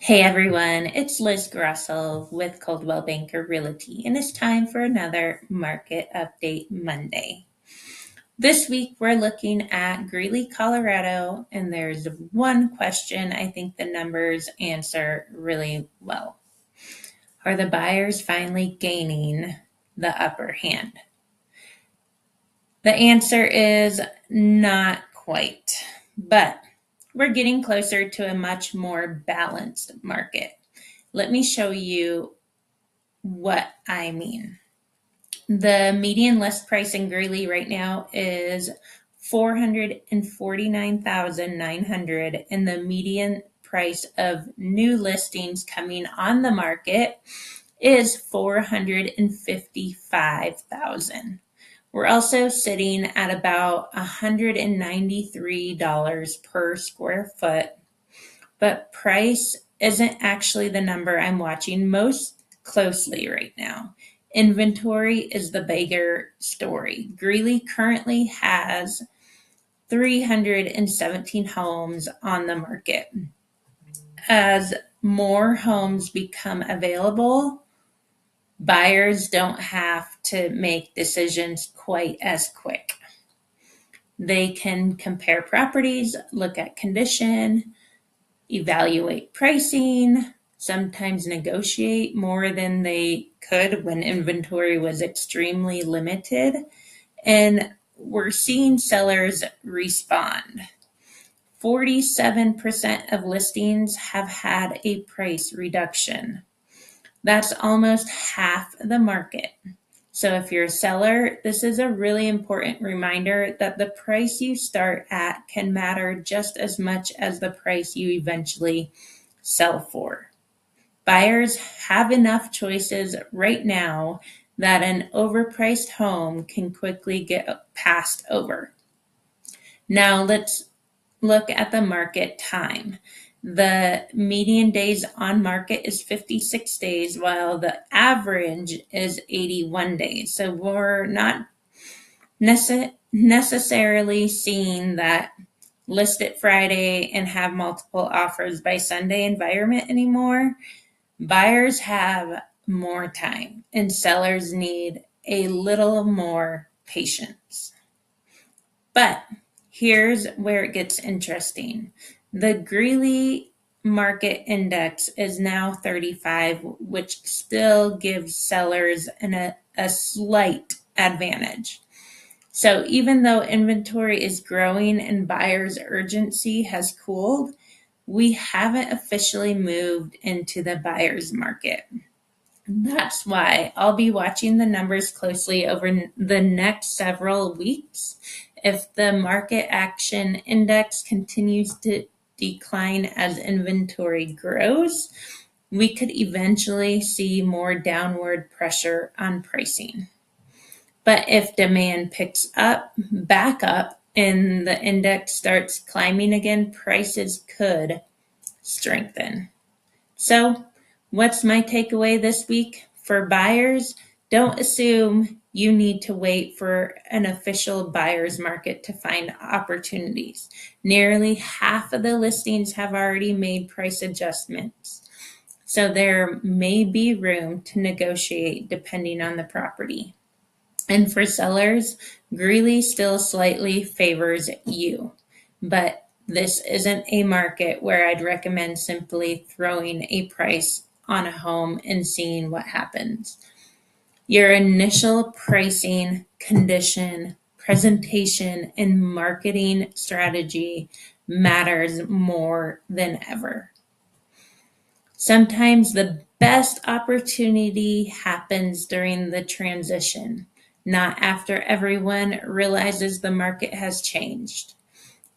Hey everyone, it's Liz Grosul with Coldwell Banker Realty, and it's time for another Market Update Monday. This week we're looking at Greeley, Colorado, and there's one question I think the numbers answer really well. Are the buyers finally gaining the upper hand? The answer is not quite, but we're getting closer to a much more balanced market. Let me show you what I mean. The median list price in Greeley right now is $449,900, and the median price of new listings coming on the market is $455,000. We're also sitting at about $193 per square foot, but price isn't actually the number I'm watching most closely right now. Inventory is the bigger story. Greeley currently has 317 homes on the market. As more homes become available, buyers don't have to make decisions quite as quick. They can compare properties, look at condition, evaluate pricing, sometimes negotiate more than they could when inventory was extremely limited. And we're seeing sellers respond. 47% of listings have had a price reduction. That's almost half the market. So if you're a seller, this is a really important reminder that the price you start at can matter just as much as the price you eventually sell for. Buyers have enough choices right now that an overpriced home can quickly get passed over. Now let's look at the market time. The median days on market is 56 days, while the average is 81 days. So we're not necessarily seeing that list it Friday and have multiple offers by Sunday environment anymore. Buyers have more time, and sellers need a little more patience. But here's where it gets interesting. The Greeley market index is now 35, which still gives sellers a slight advantage. So even though inventory is growing and buyers' urgency has cooled, we haven't officially moved into the buyer's market. That's why I'll be watching the numbers closely over the next several weeks. If the market action index continues to decline as inventory grows, we could eventually see more downward pressure on pricing. But if demand picks back up, and the index starts climbing again, prices could strengthen. So, what's my takeaway this week? For buyers, don't assume you need to wait for an official buyer's market to find opportunities. Nearly half of the listings have already made price adjustments. So there may be room to negotiate depending on the property. And for sellers, Greeley still slightly favors you, but this isn't a market where I'd recommend simply throwing a price on a home and seeing what happens. Your initial pricing, condition, presentation, and marketing strategy matters more than ever. Sometimes the best opportunity happens during the transition, not after everyone realizes the market has changed.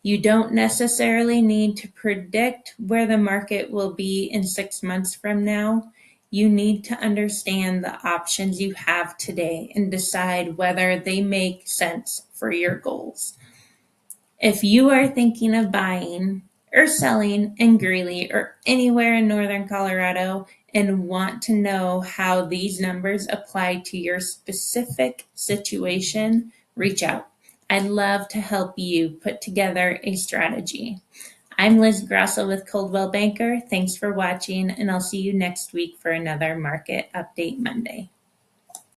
You don't necessarily need to predict where the market will be in 6 months from now. You need to understand the options you have today and decide whether they make sense for your goals. If you are thinking of buying or selling in Greeley or anywhere in northern Colorado and want to know how these numbers apply to your specific situation, reach out. I'd love to help you put together a strategy. I'm Liz Grosul with Coldwell Banker. Thanks for watching, and I'll see you next week for another Market Update Monday.